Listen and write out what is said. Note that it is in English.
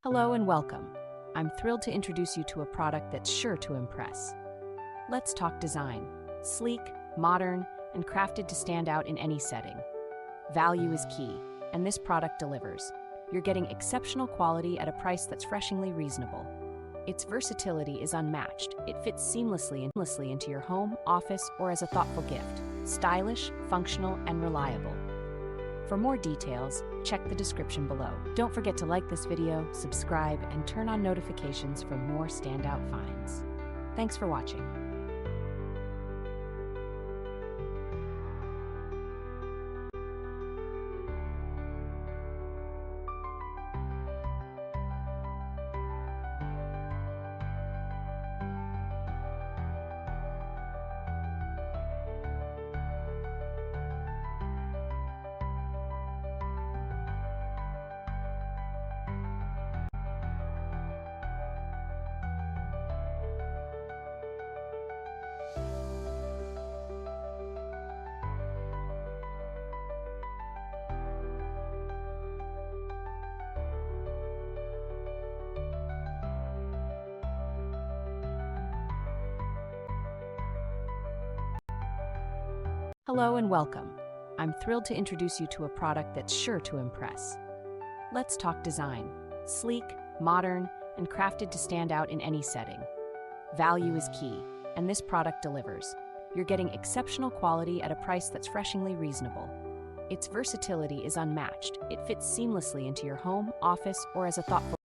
Hello and welcome. I'm thrilled to introduce you to a product that's sure to impress. Let's talk design. Sleek, modern, and crafted to stand out in any setting. Value is key, and this product delivers. You're getting exceptional quality at a price that's refreshingly reasonable. Its versatility is unmatched. It fits seamlessly into your home, office, or as a thoughtful gift. Stylish, functional, and reliable. For more details, check the description below. Don't forget to like this video, subscribe, and turn on notifications for more standout finds. Thanks for watching. Hello and welcome. I'm thrilled to introduce you to a product that's sure to impress. Let's talk design. Sleek, modern, and crafted to stand out in any setting. Value is key, and this product delivers. You're getting exceptional quality at a price that's refreshingly reasonable. Its versatility is unmatched. It fits seamlessly into your home, office, or as a thoughtful